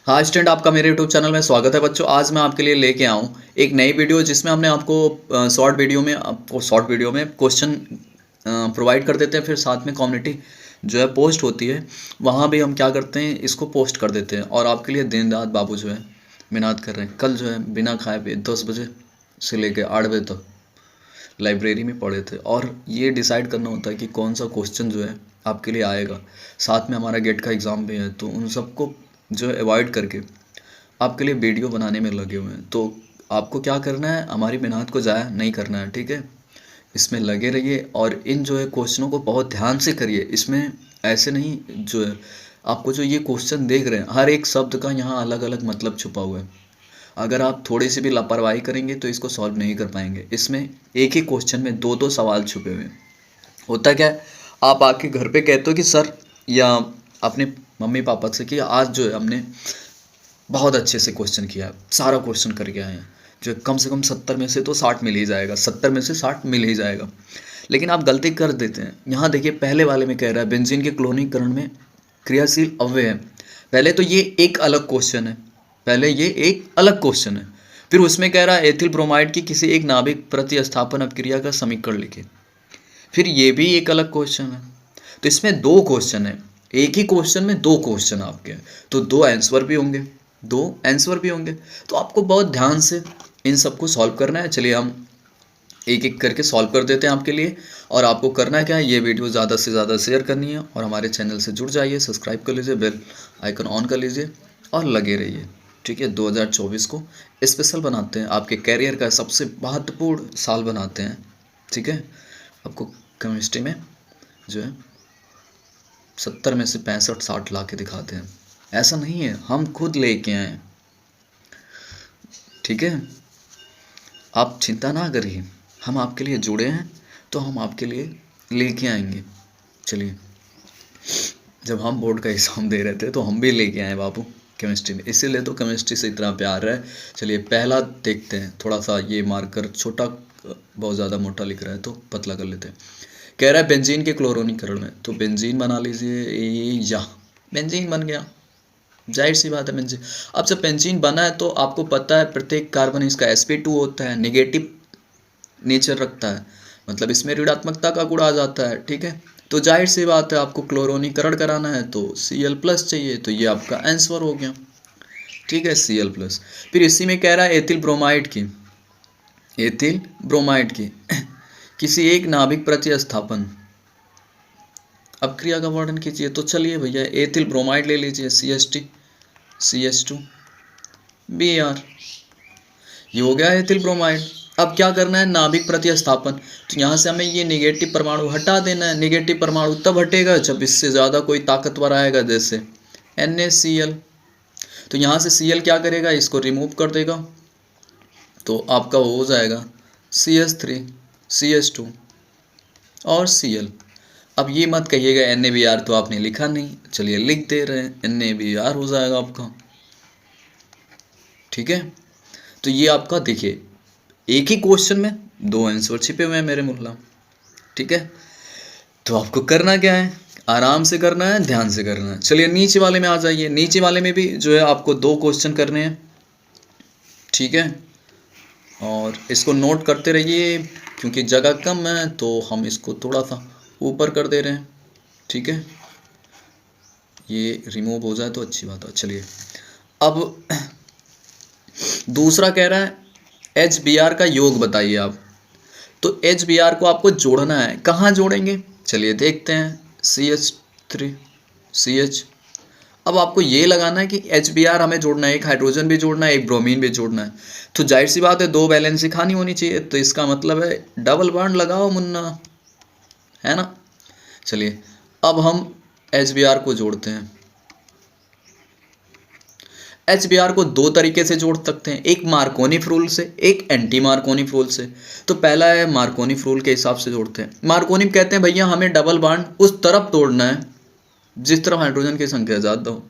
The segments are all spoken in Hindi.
हाँ स्टूडेंट, आपका मेरे यूट्यूब चैनल में स्वागत है बच्चों। आज मैं आपके लिए लेके आऊँ एक नई वीडियो जिसमें हमने आपको शॉर्ट वीडियो में क्वेश्चन प्रोवाइड कर देते हैं, फिर साथ में कम्युनिटी जो है पोस्ट होती है, वहाँ भी हम क्या करते हैं, इसको पोस्ट कर देते हैं। और आपके लिए दिन रात बाबू जो है मेहनत कर रहे हैं। कल जो है बिना खाए पिए 10 बजे से लेकर 8 बजे तक लाइब्रेरी में पढ़े थे, और ये डिसाइड करना होता है कि कौन सा क्वेश्चन जो है आपके लिए आएगा। साथ में हमारा गेट का एग्ज़ाम भी है, तो उन सबको जो है अवॉइड करके आपके लिए वीडियो बनाने में लगे हुए हैं। तो आपको क्या करना है, हमारी मेहनत को ज़ाया नहीं करना है, ठीक है। इसमें लगे रहिए और इन जो है क्वेश्चनों को बहुत ध्यान से करिए। इसमें ऐसे नहीं, जो है आपको जो ये क्वेश्चन देख रहे हैं, हर एक शब्द का यहाँ अलग अलग मतलब छुपा हुआ है। अगर आप थोड़ी सी भी लापरवाही करेंगे तो इसको सॉल्व नहीं कर पाएंगे। इसमें एक ही क्वेश्चन में दो दो सवाल छुपे हुए हैं। होता क्या है, आप आके घर पे कहते हो कि सर, या अपने मम्मी पापा से कि आज जो है हमने बहुत अच्छे से क्वेश्चन किया है, सारा क्वेश्चन करके आए हैं, जो कम से कम 70 में से तो 60 मिल ही जाएगा, 70 में से 60 मिल ही जाएगा। लेकिन आप गलती कर देते हैं। यहाँ देखिए, पहले वाले में कह रहा है बेंजीन के क्लोरीकरण में क्रियाशील अव्यय है। पहले तो ये एक अलग क्वेश्चन है, पहले ये एक अलग क्वेश्चन है। फिर उसमें कह रहा है एथिल ब्रोमाइड की किसी एक नाभिक प्रतिस्थापन अपक्रिया का समीकरण लिखे। फिर ये भी एक अलग क्वेश्चन है। तो इसमें दो क्वेश्चन है, एक ही क्वेश्चन में दो क्वेश्चन आपके हैं, तो दो आंसर भी होंगे, दो आंसर भी होंगे। तो आपको बहुत ध्यान से इन सबको सॉल्व करना है। चलिए हम एक एक करके सॉल्व कर देते हैं आपके लिए। और आपको करना क्या है, ये वीडियो ज़्यादा से ज़्यादा शेयर करनी है और हमारे चैनल से जुड़ जाइए, सब्सक्राइब कर लीजिए, बेल आइकन ऑन कर लीजिए और लगे रहिए, ठीक है। 2024 को स्पेशल बनाते हैं, आपके कैरियर का सबसे महत्वपूर्ण साल बनाते हैं, ठीक है। आपको केमिस्ट्री में जो है 70 में से 65-60 ला के दिखाते हैं। ऐसा नहीं है, हम खुद लेके आए, ठीक है। आप चिंता ना करिए, हम आपके लिए जुड़े हैं, तो हम आपके लिए लेके आएंगे। चलिए, जब हम बोर्ड का एग्ज़ाम दे रहे थे तो हम भी लेके आए बाबू केमिस्ट्री में, इसीलिए तो केमिस्ट्री से इतना प्यार है। चलिए पहला देखते हैं, थोड़ा सा ये मार्कर छोटा, बहुत ज़्यादा मोटा लिख रहा है तो पतला कर लेते हैं। कह रहा है बेंजीन के क्लोरोनीकरण में, तो बेंजीन बना लीजिए, या बेंजीन बन गया, जाहिर सी बात है बेंजीन। अब जब बेंजीन बना है तो आपको पता है प्रत्येक कार्बन इसका sp2 होता है, नेगेटिव नेचर रखता है, मतलब इसमें ऋणात्मकता का गुण आ जाता है, ठीक है। तो जाहिर सी बात है आपको क्लोरोनीकरण कराना है तो Cl+ चाहिए, तो ये आपका आंसर हो गया, ठीक है, Cl+। फिर इसी में कह रहा है एथिल ब्रोमाइड की, एथिल ब्रोमाइड की किसी एक नाभिक प्रतिस्थापन अपक्रिया का वर्णन कीजिए। तो चलिए भैया, एथिल ब्रोमाइड ले लीजिए, CH2 Br, ये हो गया एथिल ब्रोमाइड। अब क्या करना है, नाभिक प्रतिस्थापन। तो यहाँ से हमें ये नेगेटिव परमाणु हटा देना है। नेगेटिव परमाणु तब हटेगा जब इससे ज़्यादा कोई ताकतवर आएगा, जैसे NaCl। तो यहाँ से Cl क्या करेगा, इसको रिमूव कर देगा, तो आपका हो जाएगा CH3 CH2 और Cl। अब ये मत कहिएगा NaBr, तो आपने लिखा नहीं, चलिए लिख दे रहे हैं, NaBr हो जाएगा आपका, ठीक है। तो ये आपका देखिए, एक ही क्वेश्चन में दो आंसर छिपे हुए हैं मेरे मुल्ला, ठीक है। तो आपको करना क्या है, आराम से करना है, ध्यान से करना है। चलिए नीचे वाले में आ जाइए। नीचे वाले में भी जो है आपको दो क्वेश्चन करने हैं, ठीक है। और इसको नोट करते रहिए, क्योंकि जगह कम है तो हम इसको थोड़ा सा ऊपर कर दे रहे हैं, ठीक है। ये रिमूव हो जाए तो अच्छी बात है। चलिए अब दूसरा कह रहा है HBr का योग बताइए आप। तो HBr को आपको जोड़ना है, कहाँ जोड़ेंगे, चलिए देखते हैं। CH3 CH। अब आपको ये लगाना है कि HBr हमें जोड़ना है, एक हाइड्रोजन भी जोड़ना है, एक ब्रोमीन भी जोड़ना है। तो जाहिर सी बात है दो वैलेंसी खानी होनी चाहिए, तो इसका मतलब है डबल बॉन्ड लगाओ मुन्ना, है ना। चलिए अब हम HBr को जोड़ते हैं। HBr को दो तरीके से जोड़ सकते हैं, एक मार्कोनी रूल से, एक एंटी मार्कोनी रूल से। तो पहला है मार्कोनी रूल के हिसाब से जोड़ते हैं। मार्कोनी कहते हैं भैया हमें डबल बॉन्ड उस तरफ तोड़ना है जिस तरफ हाइड्रोजन की संख्या ज़्यादा हो।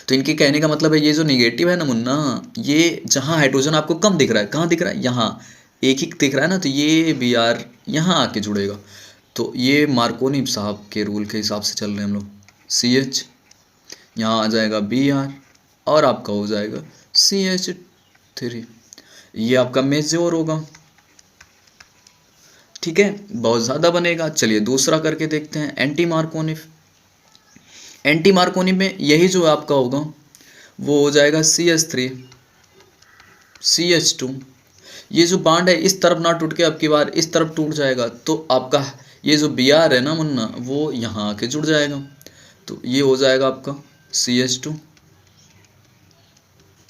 तो इनके कहने का मतलब है ये जो निगेटिव है ना मुन्ना, ये जहाँ हाइड्रोजन आपको कम दिख रहा है, कहाँ दिख रहा है, यहाँ एक ही दिख रहा है ना, तो ये Br यहाँ आके जुड़ेगा। तो ये मार्कोनी साहब के रूल के हिसाब से चल रहे हैं हम लोग। CH यहाँ आ जाएगा Br और आपका हो जाएगा CH3। ये आपका मेजोर होगा, ठीक है, बहुत ज़्यादा बनेगा। चलिए दूसरा करके देखते हैं, एंटी मार्कोनिफ। एंटी मार्कोनिफ में यही जो आपका होगा वो हो जाएगा CH3 CH2। ये जो बांड है इस तरफ ना टूट के अब की बार इस तरफ टूट जाएगा, तो आपका ये जो Br है ना मुन्ना, वो यहाँ आके जुड़ जाएगा, तो ये हो जाएगा आपका CH2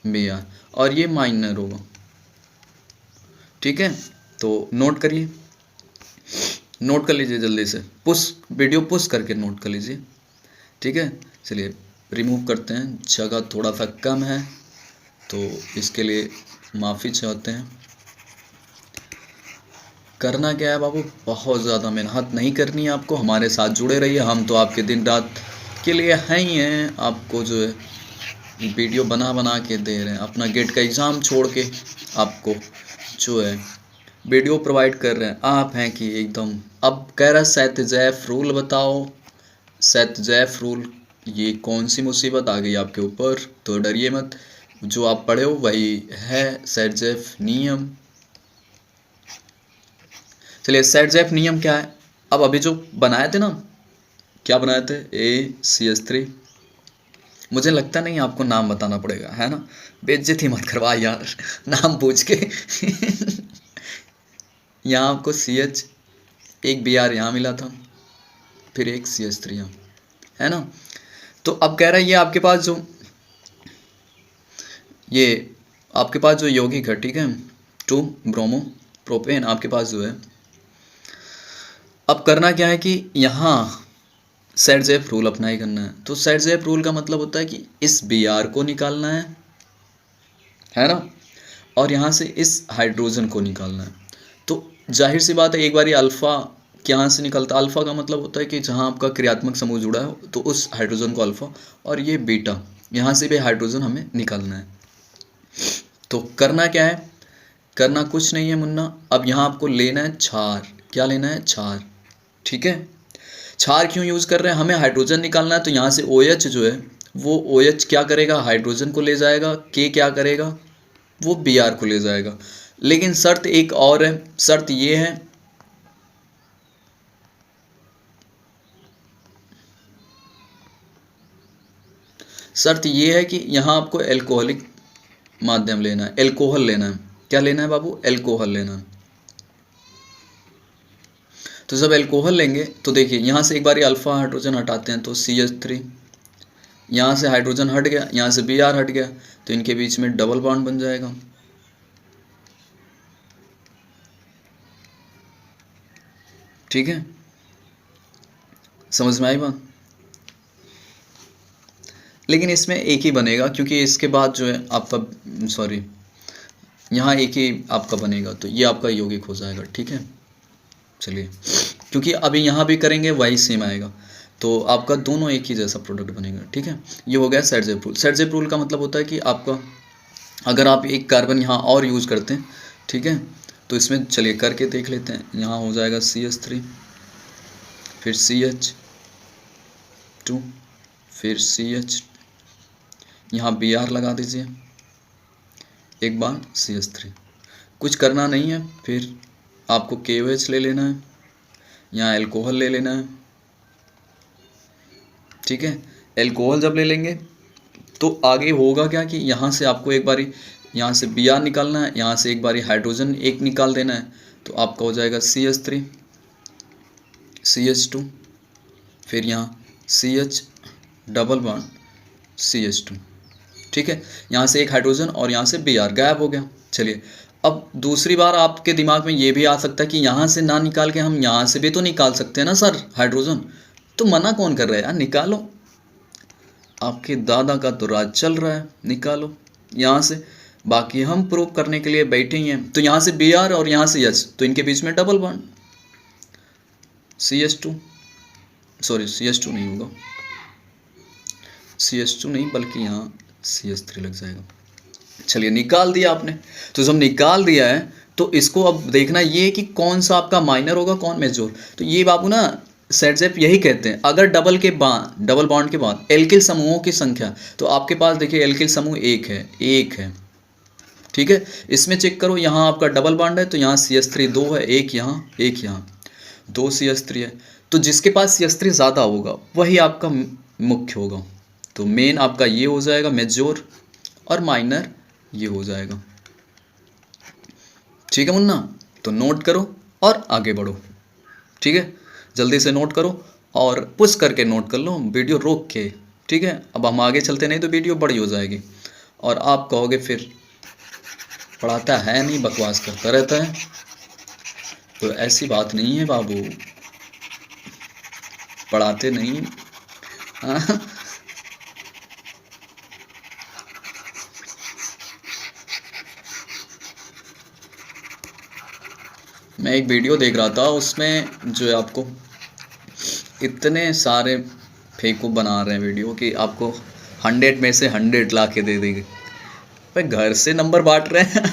Br, और ये माइनर होगा, ठीक है। तो नोट करिए, नोट कर लीजिए जल्दी से, पुश वीडियो पुश करके नोट कर लीजिए, ठीक है। चलिए रिमूव करते हैं, जगह थोड़ा सा कम है तो इसके लिए माफ़ी चाहते हैं। करना क्या है बाबू, बहुत ज़्यादा मेहनत नहीं करनी है आपको, हमारे साथ जुड़े रहिए, हम तो आपके दिन रात के लिए हैं ही हैं, आपको जो है वीडियो बना बना के दे रहे हैं, अपना गेट का एग्ज़ाम छोड़ के आपको जो है वीडियो प्रोवाइड कर रहे हैं। आप हैं कि एकदम, अब कह रहा सैतजैफ रूल बताओ, सैतजैफ रूल, ये कौन सी मुसीबत आ गई आपके ऊपर, तो डरिए मत, जो आप पढ़े हो वही है सैतजैफ नियम। चलिए सैतजैफ नियम क्या है, अब अभी जो बनाए थे ना, क्या बनाए थे, ACH3। मुझे लगता नहीं आपको नाम बताना पड़ेगा, है ना, बेइज्जती मत करवा यार नाम पूछ के यहाँ आपको CH, एक Br यहाँ मिला था, फिर एक CH3 यहाँ, है ना। तो अब कह रहा है ये आपके पास जो यौगिक है, ठीक है, 2 ब्रोमो प्रोपेन आपके पास जो है, अब करना क्या है कि यहाँ सैटजैफ रूल अप्लाई करना है। तो सैटजैफ रूल का मतलब होता है कि इस Br को निकालना है ना, और यहाँ से इस हाइड्रोजन को निकालना है। तो जाहिर सी बात है, एक बारी अल्फ़ा यहाँ से निकलता है, अल्फ़ा का मतलब होता है कि जहाँ आपका क्रियात्मक समूह जुड़ा है तो उस हाइड्रोजन को अल्फ़ा, और ये बीटा, यहाँ से भी हाइड्रोजन हमें निकालना है। तो करना क्या है, करना कुछ नहीं है मुन्ना, अब यहाँ आपको लेना है क्षार, क्या लेना है, क्षार, ठीक है। क्षार क्यों यूज़ कर रहे हैं, हमें हाइड्रोजन निकालना है, तो यहाँ से OH जो है वो OH क्या करेगा, हाइड्रोजन को ले जाएगा, K क्या करेगा, वो Br को ले जाएगा। लेकिन शर्त एक और है, शर्त ये है, शर्त ये है कि यहाँ आपको एल्कोहलिक माध्यम लेना है, एल्कोहल लेना है, क्या लेना है बाबू, एल्कोहल लेना है। तो जब एल्कोहल लेंगे तो देखिए यहाँ से एक बार अल्फ़ा हाइड्रोजन हटाते हैं तो CH3, यहाँ से हाइड्रोजन हट गया, यहाँ से Br हट गया, तो इनके बीच में डबल बॉन्ड बन जाएगा, ठीक है, समझ में आई बात। लेकिन इसमें एक ही बनेगा, क्योंकि इसके बाद जो है आपका, सॉरी, यहाँ एक ही आपका बनेगा, तो ये आपका यौगिक हो जाएगा, ठीक है। चलिए, क्योंकि अभी यहाँ भी करेंगे वही सेम आएगा, तो आपका दोनों एक ही जैसा प्रोडक्ट बनेगा, ठीक है। ये हो गया सैटजैफ रूल। सैटजैफ रूल का मतलब होता है कि आपका अगर आप एक कार्बन यहाँ और यूज़ करते हैं, ठीक है, तो इसमें चलिए करके देख लेते हैं। यहाँ हो जाएगा CH3, फिर CH2, फिर CH, यहाँ Br लगा दीजिए, एक बार CH3, कुछ करना नहीं है, फिर आपको KOH ले लेना है, यहाँ एल्कोहल ले लेना है, ठीक है। एल्कोहल जब ले लेंगे तो आगे होगा क्या कि यहाँ से आपको एक बारी यहाँ से Br निकालना है, यहाँ से एक बारी हाइड्रोजन एक निकाल देना है, तो आपका हो जाएगा CH3 CH2, फिर यहाँ CH डबल बॉन्ड CH2, ठीक है। यहाँ से एक हाइड्रोजन और यहाँ से Br गायब हो गया। चलिए, अब दूसरी बार आपके दिमाग में ये भी आ सकता है कि यहाँ से ना निकाल के हम यहाँ से भी तो निकाल सकते हैं ना सर हाइड्रोजन, तो मना कौन कर रहा है यार, निकालो, आपके दादा का तो राज चल रहा है, निकालो यहाँ से, बाकी हम प्रूव करने के लिए बैठे ही हैं। तो यहाँ से Br और यहाँ से H, तो इनके बीच में double bond CH2, sorry CH2 नहीं होगा, CH2 नहीं बल्कि यहाँ CH3 लग जाएगा। चलिए निकाल दिया आपने, तो जब निकाल दिया है तो इसको अब देखना ये कि कौन सा आपका माइनर होगा, कौन मेजोर। तो ये बाबू ना सेटजेप यही कहते हैं। अगर डबल बॉन्ड के बाद एल्किल समूहों की संख्या, तो आपके पास देखिए एल्किल समूह एक है, ठीक है। इसमें चेक करो, यहाँ आपका डबल बॉन्ड है तो यहाँ CH3 दो है, एक यहाँ दो CH3 है। तो जिसके पास CH3 ज़्यादा होगा वही आपका मुख्य होगा। तो मेन आपका ये हो जाएगा मेजोर, और माइनर ये हो जाएगा। ठीक है मुन्ना, तो नोट करो और आगे बढ़ो। ठीक है, जल्दी से नोट करो और पुश करके नोट कर लो, वीडियो रोक के। ठीक है, अब हम आगे चलते, नहीं तो वीडियो बड़ी हो जाएगी और आप कहोगे फिर पढ़ाता है नहीं, बकवास करता रहता है। तो ऐसी बात नहीं है बाबू, पढ़ाते नहीं। हाँ, मैं एक वीडियो देख रहा था, उसमें जो है आपको इतने सारे फेकू बना रहे हैं वीडियो कि आपको 100 में से 100 ला के दे देंगे। भाई घर से नंबर बांट रहे हैं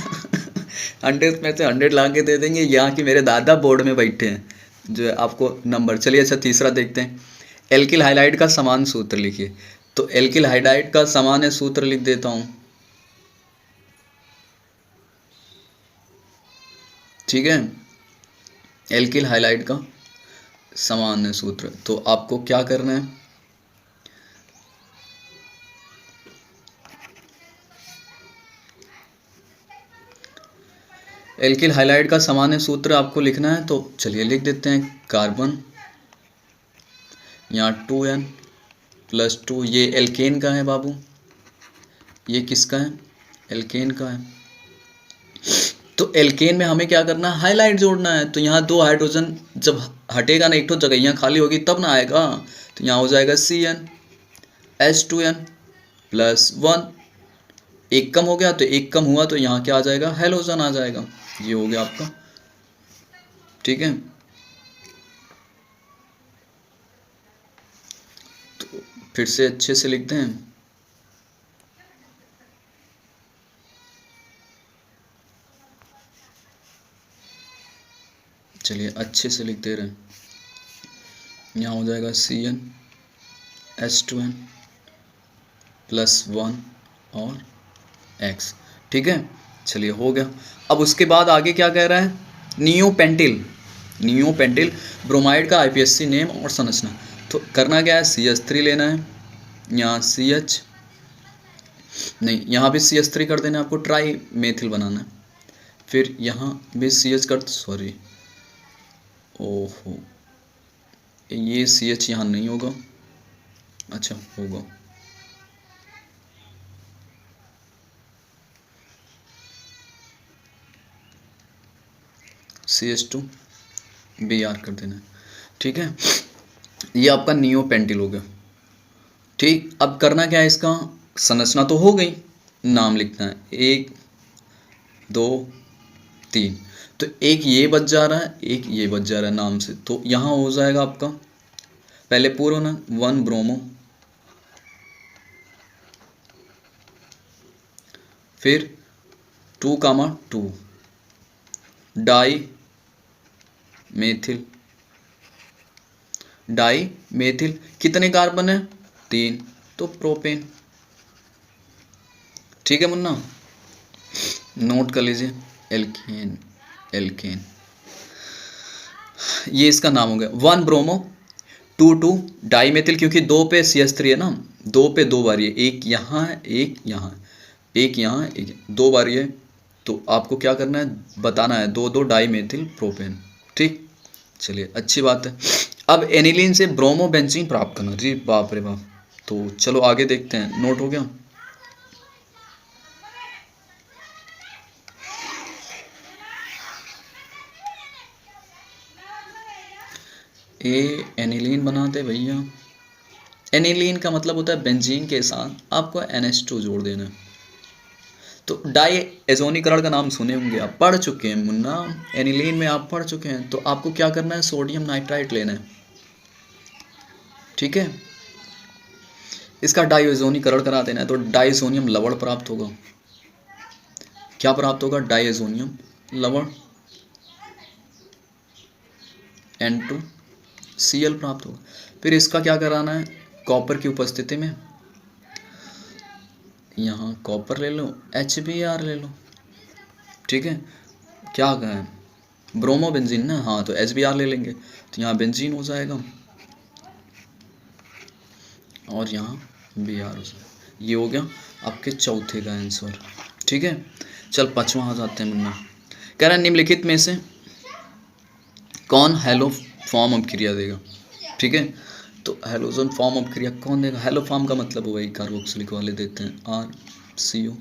100 में से 100 ला के दे देंगे। यहाँ की मेरे दादा बोर्ड में बैठे हैं जो है आपको नंबर। चलिए अच्छा, तीसरा देखते हैं। एल्किल हाइलाइड का समान सूत्र लिखिए। तो एल्किल हाइलाइड का सामान्य सूत्र लिख देता हूँ। ठीक है, एल्किल हाइलाइड का सामान्य सूत्र, तो आपको क्या करना है, एल्किल हाइलाइड का सामान्य सूत्र आपको लिखना है। तो चलिए लिख देते हैं। कार्बन यहाँ 2n+2, ये एल्केन का है बाबू, ये किसका है, एल्केन का है। तो एल्केन में हमें क्या करना है, हाइलाइट जोड़ना है। तो यहाँ 2 हाइड्रोजन जब हटेगा ना, एक तो जगह यहाँ खाली होगी तब ना आएगा। तो यहाँ हो जाएगा CnH2n+1, एक कम हो गया, तो एक कम हुआ तो यहाँ क्या आ जाएगा, हेलोजन आ जाएगा। ये हो गया आपका। ठीक है, तो फिर से अच्छे से लिखते हैं। चलिए अच्छे से लिख दे रहे हैं। यहाँ हो जाएगा CnH2n+1 और X। ठीक है, चलिए हो गया। अब उसके बाद आगे क्या कह रहा है, नियोपेंटिल ब्रोमाइड का IPSC नेम और संरचना। तो करना क्या है, CH3 लेना है, यहाँ CH नहीं, यहाँ भी CH3 कर देना है आपको, ट्राई मेथिल बनाना है। फिर यहाँ भी CH कर, सॉरी ओहो, ये CH यहाँ नहीं होगा, अच्छा होगा, CH2Br कर देना है। ठीक है, ये आपका नियोपेंटिल हो गया। ठीक, अब करना क्या है, इसका संरचना तो हो गई, नाम लिखना है 1 2 3। तो एक ये बच जा रहा है, एक ये बच जा रहा है नाम से। तो यहाँ हो जाएगा आपका पहले पूरा ना 1 ब्रोमो, फिर 2,2 डाई मेथिल, कितने कार्बन है, 3, तो प्रोपेन। ठीक है मुन्ना, नोट कर लीजिए, एल्केन ये इसका नाम हो गया। 1 ब्रोमो 2 डाई मेथिल, क्योंकि 2 पे CH3 है ना, 2 पे 2 बार, ये एक यहाँ है, एक यहाँ है, एक यहाँ है, एक 2 बार ये। तो आपको क्या करना है, बताना है 2 डाई मेथिल प्रोपेन। ठीक, चलिए अच्छी बात है। अब एनिलीन से ब्रोमो बेंजीन प्राप्त करना, जी बाप रे बाप। तो चलो आगे देखते हैं, नोट हो गया। एनिलीन बनाते भैया, एनिलीन का मतलब होता है बेंजीन के साथ आपको NH2 जोड़ देना है। तो डाई एजोनीकरण का नाम सुने होंगे आप, पढ़ चुके हैं मुन्ना, एनिलीन में आप पढ़ चुके हैं। तो आपको क्या करना है, सोडियम नाइट्राइट लेना है। ठीक है, इसका डाईएजोनीकरण करा देना है। तो डाइसोनियम लवण प्राप्त होगा, क्या प्राप्त होगा, डाइसोनियम लवण, N2 Cl प्राप्त होगा। फिर इसका क्या कराना है, कॉपर की उपस्थिति में यहाँ कॉपर ले लो, HBr ले लो, ठीक है। क्या कहें, ब्रोमो बेंजीन ना, हाँ तो HBr ले लेंगे तो यहाँ बेंजीन हो जाएगा और यहाँ Br हो जाएगा। ये हो गया आपके चौथे का आंसर, ठीक है। चल पांचवा आ जाते हैं मुन्ना। कह रहा है निम्नलिखित में से कौन हेलो फॉर्म अभिक्रिया देगा, ठीक है। तो हेलोजन फॉर्म अभिक्रिया कौन देगा, हेलो फॉर्म का मतलब हुआ कार्बोक्सिलिक वाले देते हैं RCO,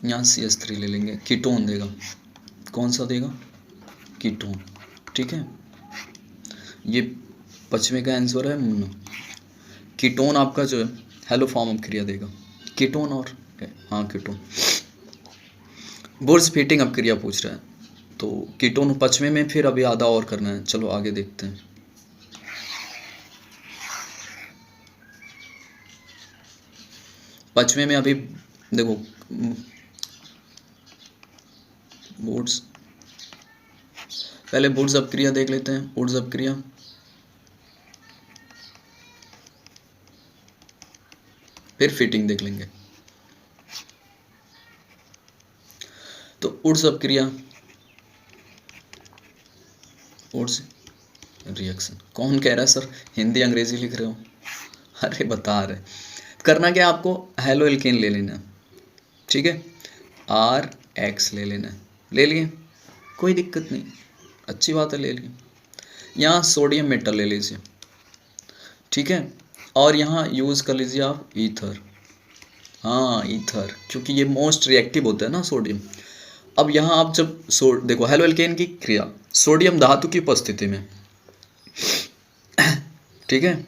यहाँ CH3 ले लेंगे। कीटोन देगा, कौन सा देगा, कीटोन, ठीक है। ये पचवे का आंसर है मुन्ना। कीटोन आपका जो है हेलो फॉर्म अभिक्रिया देगा, कीटोन और हाँ कीटोन। बुर्ज फीटिंग अभिक्रिया पूछ रहा है, तो कीटोन पचवे में, फिर अभी आधा और करना है। चलो आगे देखते हैं। पचवे में अभी देखो बुर्ज, पहले बुर्ज अपक्रिया देख लेते हैं। बुर्ज अपक्रिया फिर फिटिंग देख लेंगे। तो उर्ज अपक्रिया, उर्ज रिएक्शन, कौन कह रहा है सर हिंदी अंग्रेजी लिख रहे हो, अरे बता रहे। करना क्या आपको, हेलो एल्केन ले लेना, ठीक है। RX ले लेना, ले लिए, कोई दिक्कत नहीं, अच्छी बात है, ले लिए। यहाँ सोडियम मेटल ले लीजिए, ठीक है। और यहाँ यूज़ कर लीजिए आप ईथर, हाँ ईथर, क्योंकि ये मोस्ट रिएक्टिव होता है ना सोडियम। अब यहाँ आप जब देखो हेलो एल्केन की क्रिया सोडियम धातु की उपस्थिति में, ठीक है,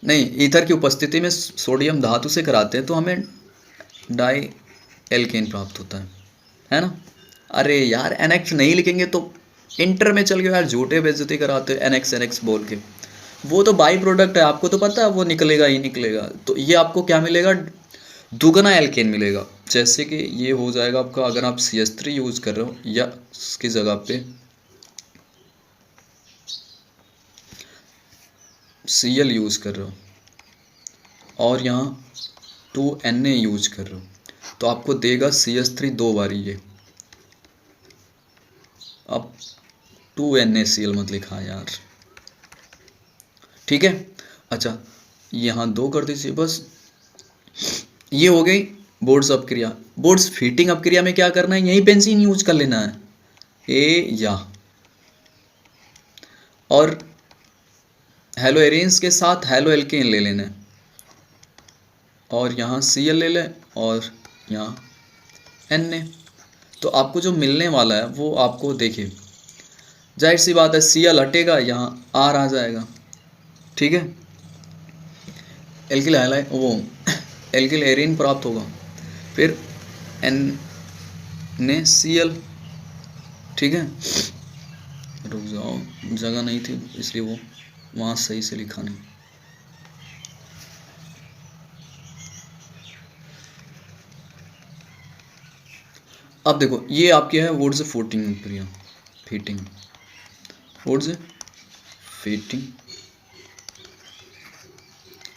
नहीं ईथर की उपस्थिति में सोडियम धातु से कराते हैं तो हमें डाई एल्केन प्राप्त होता है ना। अरे यार NX नहीं लिखेंगे तो इंटर में चल गए यार, झूठे बेइज्जती कराते हैं NX बोल के। वो तो बाई प्रोडक्ट है, आपको तो पता है वो निकलेगा ही निकलेगा। तो ये आपको क्या मिलेगा, दुगना एल्केन मिलेगा। जैसे कि ये हो जाएगा आपका, अगर आप CH3 यूज़ कर रहे हो या उसकी जगह पे Cl यूज़ कर रहे हो और यहाँ 2Na यूज कर रहे हो, तो आपको देगा CH3 दो बारी ये। अब 2NaCl मत लिखा यार, ठीक है। अच्छा यहाँ दो कर दीजिए बस। ये हो गई बोर्ड्स अपक्रिया। बोर्ड्स फीटिंग अपक्रिया में क्या करना है, यही बेंजीन यूज कर लेना है, या और हेलो एरेंस के साथ हेलो एल्केन ले लेना है और यहाँ Cl ले लें और यहाँ Na। तो आपको जो मिलने वाला है वो आपको देखिए, जाहिर सी बात है Cl हटेगा, यहाँ R आ जाएगा, ठीक है। एल्किल हाइलाइट वो एल्किल एरीन प्राप्त होगा, फिर NaCl, ठीक है। रुक जाओ, जगह नहीं थी इसलिए वो वहाँ सही से लिखा नहीं। अब देखो ये आपकी है वुड्स फूटिंग प्रक्रिया, फीटिंग, वुड्स फीटिंग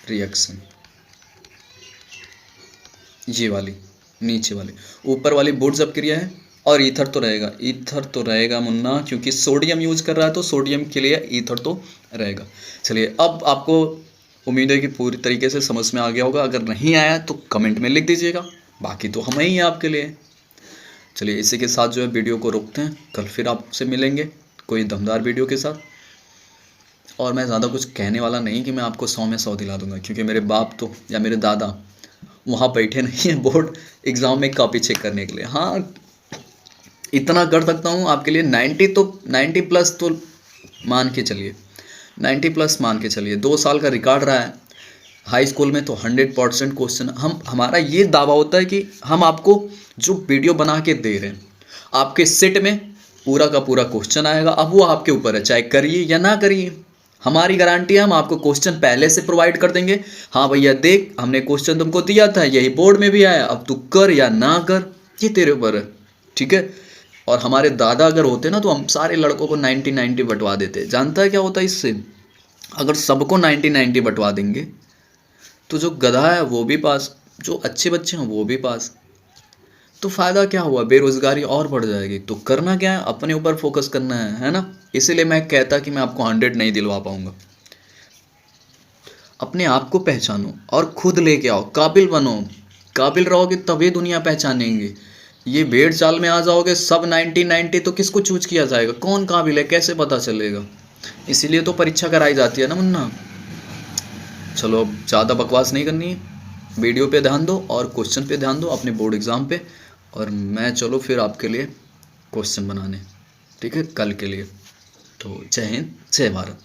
रिएक्शन, ये वाली नीचे वाली, ऊपर वाली वुड्स अपक्रिया है और ईथर तो रहेगा, ईथर तो रहेगा मुन्ना, क्योंकि सोडियम यूज कर रहा है तो सोडियम के लिए ईथर तो रहेगा। चलिए अब आपको उम्मीद है कि पूरी तरीके से समझ में आ गया होगा, अगर नहीं आया तो कमेंट में लिख दीजिएगा, बाकी तो हम ही हैं आपके लिए। चलिए इसी के साथ जो है वीडियो को रोकते हैं, कल फिर आपसे मिलेंगे कोई दमदार वीडियो के साथ। और मैं ज़्यादा कुछ कहने वाला नहीं कि मैं आपको 100 में 100 दिला दूंगा, क्योंकि मेरे बाप तो या मेरे दादा वहाँ बैठे नहीं हैं बोर्ड एग्ज़ाम में कॉपी चेक करने के लिए। हाँ इतना कर सकता हूँ आपके लिए, 90 प्लस तो मान के चलिए, 90 प्लस मान के चलिए। 2 साल का रिकॉर्ड रहा है हाई स्कूल में, तो 100% क्वेश्चन हमारा ये दावा होता है कि हम आपको जो वीडियो बना के दे रहे हैं आपके सेट में पूरा का पूरा क्वेश्चन आएगा। अब वो आपके ऊपर है, चाहे करिए या ना करिए, हमारी गारंटी है। हम आपको क्वेश्चन पहले से प्रोवाइड कर देंगे, हाँ भैया देख हमने क्वेश्चन तुमको दिया था, यही बोर्ड में भी आया, अब तू कर या ना कर ये तेरे ऊपर है, ठीक है। और हमारे दादा अगर होते ना तो हम सारे लड़कों को 90-90 बंटवा देते। जानता है क्या होता है इससे? अगर सबको 90-90 बंटवा देंगे तो जो गधा है वो भी पास, जो अच्छे बच्चे हैं वो भी पास। तो फ़ायदा क्या हुआ? बेरोज़गारी और बढ़ जाएगी। तो करना क्या है? अपने ऊपर फोकस करना है ना? इसीलिए मैं कहता कि मैं आपको 100 नहीं दिलवा पाऊँगा। अपने आप को पहचानो और खुद लेके आओ, काबिल बनो। काबिल रहोगे तभी दुनिया पहचानेंगे। ये भेड़ चाल में आ जाओगे सब 90-90 तो किसको चूज किया जाएगा? कौन काबिल है कैसे पता चलेगा? इसीलिए तो परीक्षा कराई जाती है ना मुन्ना। चलो अब ज़्यादा बकवास नहीं करनी है, वीडियो पे ध्यान दो और क्वेश्चन पे ध्यान दो अपने बोर्ड एग्ज़ाम पे। और मैं चलो फिर आपके लिए क्वेश्चन बनाने, ठीक है, कल के लिए। तो जय हिंद, जय भारत।